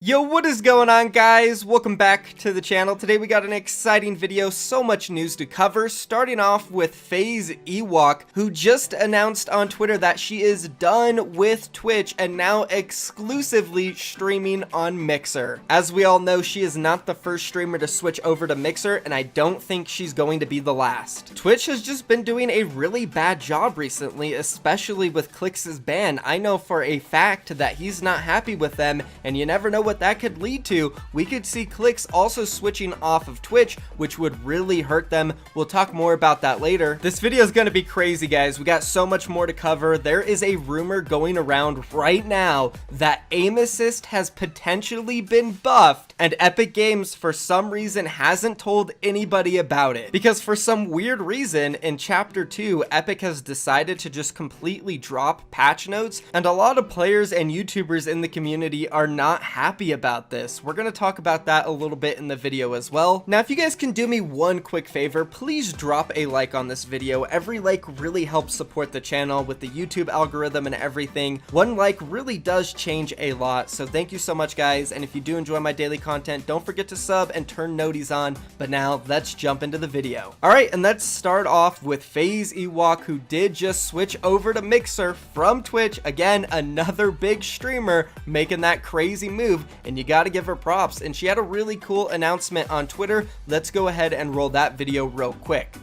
Yo, what is going on, guys? Welcome back to the channel. Today we got an exciting video, so much news to cover, starting off with FaZe Ewok, who just announced on Twitter that she is done with Twitch and now exclusively streaming on Mixer. As we all know, she is not the first streamer to switch over to Mixer, and I don't think she's going to be the last. Twitch has just been doing a really bad job recently, especially with Clix's ban. I know for a fact that he's not happy with them, and you never know what that could lead to. We could see Clix also switching off of Twitch, which would really hurt them. We'll talk more about that later. This video is going to be crazy, guys. We got so much more to cover. There is a rumor going around right now that aim assist has potentially been buffed, and Epic Games for some reason hasn't told anybody about it, because for some weird reason in chapter 2 Epic has decided to just completely drop patch notes, and a lot of players and YouTubers in the community are not happy about this. We're going to talk about that a little bit in the video as well. Now, if you guys can do me one quick favor, please drop a like on this video. Every like really helps support the channel with the YouTube algorithm and everything. One like really does change a lot, so thank you so much, guys. And if you do enjoy my daily content, don't forget to sub and turn noties on. But now let's jump into the video. All right, and let's start off with FaZe Ewok, who did just switch over to Mixer from Twitch. Again, another big streamer making that crazy move, and you got to give her props. And she had a really cool announcement on Twitter. Let's go ahead and roll that video real quick.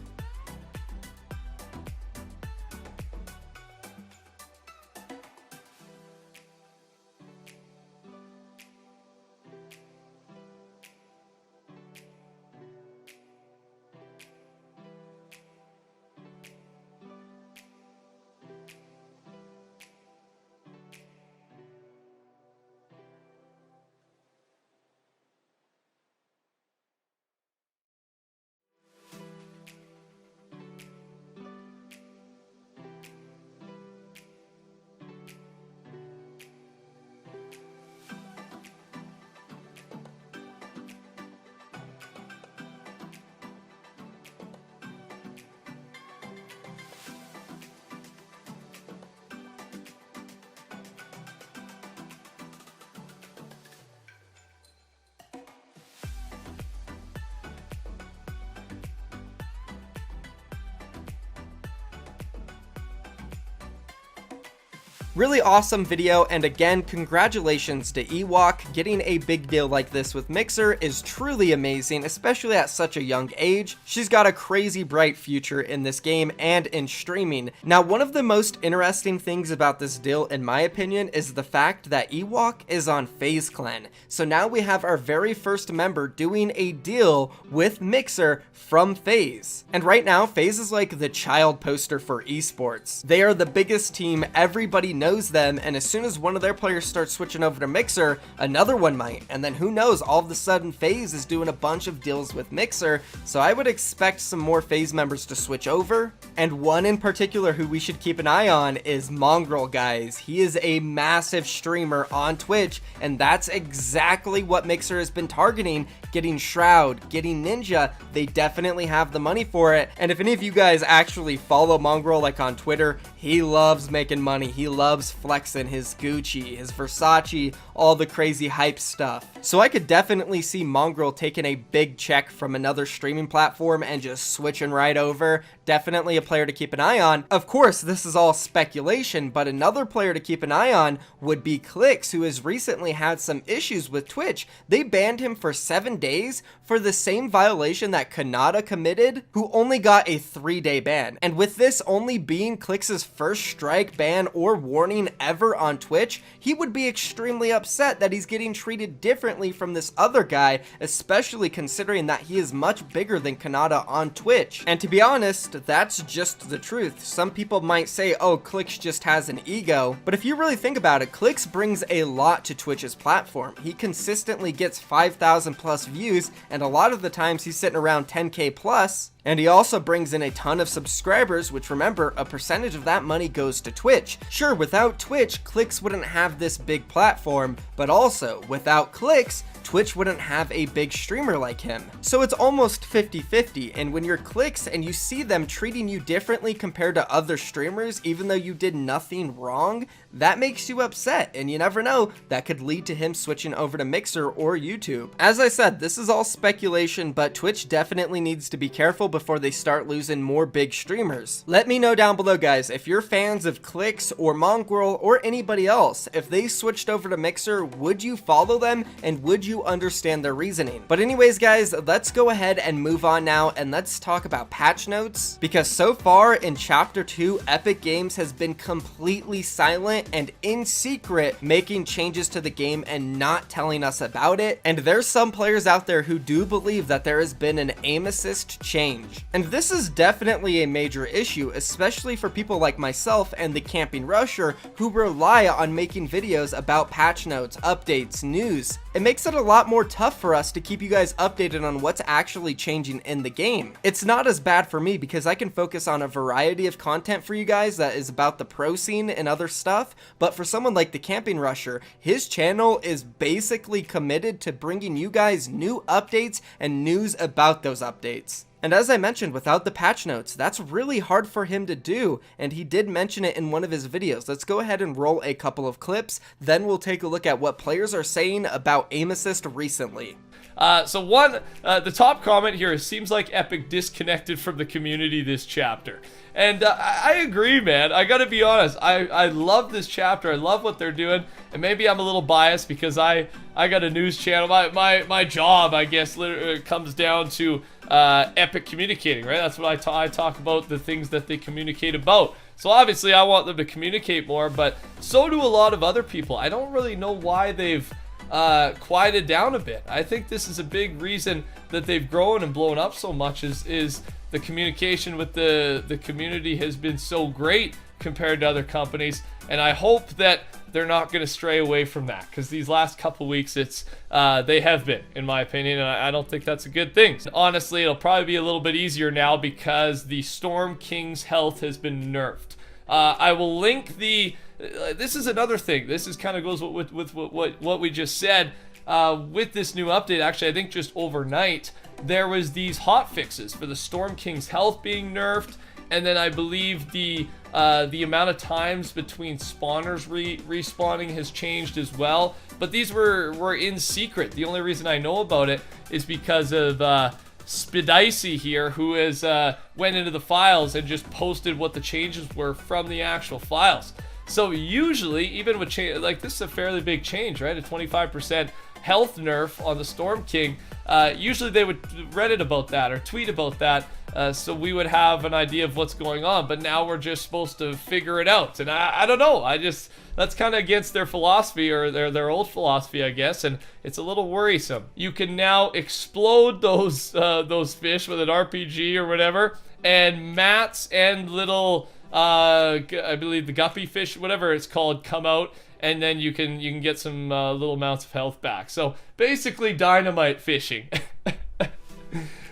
Really awesome video, and again, congratulations to Ewok. Getting a big deal like this with Mixer is truly amazing, especially at such a young age. She's got a crazy bright future in this game and in streaming. Now, one of the most interesting things about this deal, in my opinion, is the fact that Ewok is on FaZe Clan. So now we have our very first member doing a deal with Mixer from FaZe. And right now, FaZe is like the child poster for esports. They are the biggest team, everybody knows them, and as soon as one of their players starts switching over to Mixer, another one might, and then who knows, all of a sudden FaZe is doing a bunch of deals with Mixer. So I would expect some more FaZe members to switch over, and one in particular who we should keep an eye on is Mongrel, guys. He is a massive streamer on Twitch, and that's exactly what Mixer has been targeting. Getting Shroud, getting Ninja, they definitely have the money for it. And if any of you guys actually follow Mongrel like on Twitter, he loves making money. He loves flexing his Gucci, his Versace, all the crazy hype stuff. So I could definitely see Mongrel taking a big check from another streaming platform and just switching right over. Definitely a player to keep an eye on. Of course, this is all speculation, but another player to keep an eye on would be Clix, who has recently had some issues with Twitch. They banned him for 7 days for the same violation that Kanata committed, who only got a 3-day ban. And with this only being Clix's first strike, ban, or warning ever on Twitch, he would be extremely upset that he's getting treated differently from this other guy, especially considering that he is much bigger than Kanata on Twitch. And to be honest, that's just the truth. Some people might say, oh, Clix just has an ego, but if you really think about it, Clix brings a lot to Twitch's platform. He consistently gets 5,000 plus views, and a lot of the times he's sitting around 10k plus. And he also brings in a ton of subscribers, which, remember, a percentage of that money goes to Twitch. Sure, without Twitch, Clix wouldn't have this big platform, but also without Clix, Twitch wouldn't have a big streamer like him. So it's almost 50-50, and when you're Clix and you see them treating you differently compared to other streamers, even though you did nothing wrong, that makes you upset, and you never know, that could lead to him switching over to Mixer or YouTube. As I said, this is all speculation, but Twitch definitely needs to be careful before they start losing more big streamers. Let me know down below, guys, if you're fans of Clicks or Mongrel or anybody else. If they switched over to Mixer, would you follow them, and would you understand their reasoning? But anyways, guys, let's go ahead and move on now, and let's talk about patch notes, because so far in Chapter 2, Epic Games has been completely silent and in secret making changes to the game and not telling us about it. And there's some players out there who do believe that there has been an aim assist change. And this is definitely a major issue, especially for people like myself and the Camping Rusher who rely on making videos about patch notes, updates, news. It makes it a lot more tough for us to keep you guys updated on what's actually changing in the game. It's not as bad for me because I can focus on a variety of content for you guys that is about the pro scene and other stuff, but for someone like the Camping Rusher, his channel is basically committed to bringing you guys new updates and news about those updates. And as I mentioned, without the patch notes, that's really hard for him to do, and he did mention it in one of his videos. Let's go ahead and roll a couple of clips, then we'll take a look at what players are saying about aim assist recently. The top comment here is, seems like Epic disconnected from the community this chapter. And I agree, man. I gotta be honest. I love this chapter. I love what they're doing. And maybe I'm a little biased because I got a news channel. My job, I guess, comes down to Epic communicating, right? That's what I talk about, the things that they communicate about. So obviously I want them to communicate more, but so do a lot of other people. I don't really know why they've quieted down a bit. I think this is a big reason that they've grown and blown up so much is the communication with the community has been so great compared to other companies, and I hope that they're not going to stray away from that, because these last couple weeks they have been, in my opinion, and I don't think that's a good thing. Honestly, it'll probably be a little bit easier now because the Storm King's health has been nerfed. I will link the this is another thing. This is kind of goes with what we just said. With this new update, actually, I think just overnight, there was these hot fixes for the Storm King's health being nerfed, and then I believe the amount of times between spawners respawning has changed as well. But these were in secret. The only reason I know about it is because of Spidicy here, who has went into the files and just posted what the changes were from the actual files. So usually, even with change like this, is a fairly big change, right? A 25% health nerf on the Storm King. Usually they would Reddit about that or tweet about that, so we would have an idea of what's going on. But now we're just supposed to figure it out, and I don't know. That's kind of against their philosophy, or their old philosophy, I guess, and it's a little worrisome. You can now explode those fish with an RPG or whatever, and mats and little I believe the guppy fish, whatever it's called, come out, and then you can get some little amounts of health back. So basically dynamite fishing.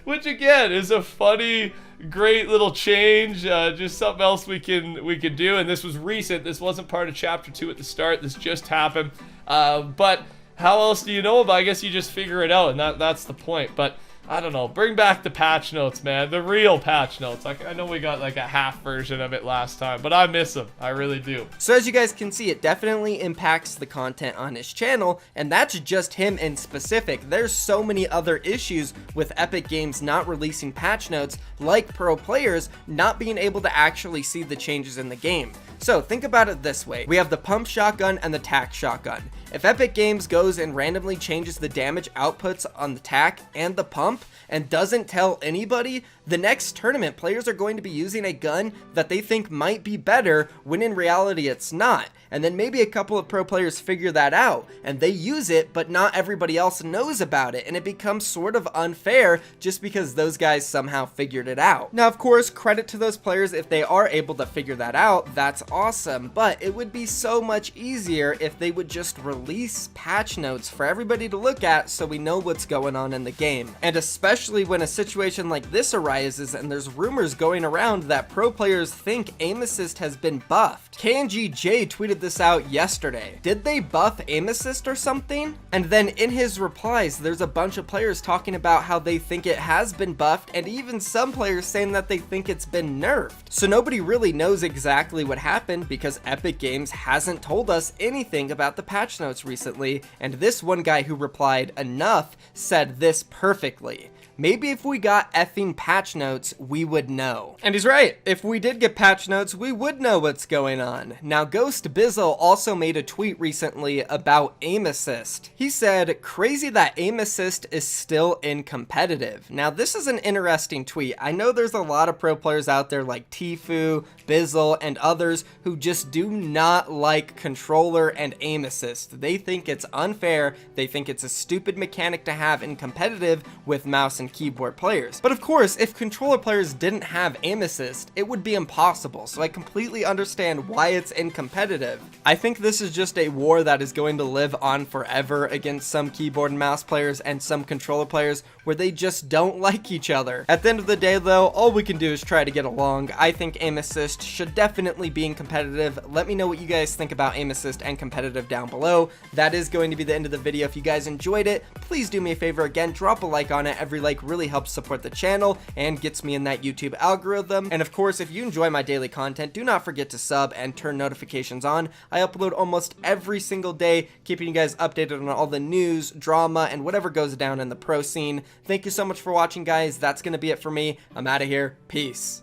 Which again is a funny, great little change, just something else we can do. And this was recent. This wasn't part of Chapter 2 at the start. This just happened. But how else do you know about it? I guess you just figure it out, and that's the point. But I don't know. Bring back the patch notes, man. The real patch notes. I know we got like a half version of it last time, but I miss them. I really do. So as you guys can see, it definitely impacts the content on his channel, and that's just him in specific. There's so many other issues with Epic Games not releasing patch notes, like pro players not being able to actually see the changes in the game. So think about it this way. We have the pump shotgun and the tac shotgun. If Epic Games goes and randomly changes the damage outputs on the tac and the pump and doesn't tell anybody, the next tournament players are going to be using a gun that they think might be better when in reality it's not. And then maybe a couple of pro players figure that out and they use it, but not everybody else knows about it, and it becomes sort of unfair just because those guys somehow figured it out. Now, of course, credit to those players if they are able to figure that out. That's awesome, but it would be so much easier if they would just release patch notes for everybody to look at so we know what's going on in the game. And especially when a situation like this arises and there's rumors going around that pro players think aim assist has been buffed. KNGJ tweeted this out yesterday. Did they buff aim assist or something? And then in his replies, there's a bunch of players talking about how they think it has been buffed, and even some players saying that they think it's been nerfed. So nobody really knows exactly what happened because Epic Games hasn't told us anything about the patch notes recently, and this one guy who replied enough said this perfectly. Maybe if we got effing patch notes, we would know. And he's right. If we did get patch notes, we would know what's going on. Now, Ghost Bizzle also made a tweet recently about aim assist. He said, crazy that aim assist is still in competitive. Now, this is an interesting tweet. I know there's a lot of pro players out there like Tfue, Bizzle, and others who just do not like controller and aim assist. They think it's unfair. They think it's a stupid mechanic to have in competitive with mouse and keyboard players. But of course, if controller players didn't have aim assist, it would be impossible. So I completely understand why it's in competitive. I think this is just a war that is going to live on forever against some keyboard and mouse players and some controller players where they just don't like each other. At the end of the day though, all we can do is try to get along. I think aim assist should definitely be in competitive. Let me know what you guys think about aim assist and competitive down below. That is going to be the end of the video. If you guys enjoyed it, please do me a favor again, drop a like on it. Every like really helps support the channel and gets me in that YouTube algorithm. And of course, if you enjoy my daily content, do not forget to sub and turn notifications on. I upload almost every single day, keeping you guys updated on all the news, drama, and whatever goes down in the pro scene. Thank you so much for watching, guys. That's going to be it for me. I'm out of here. Peace.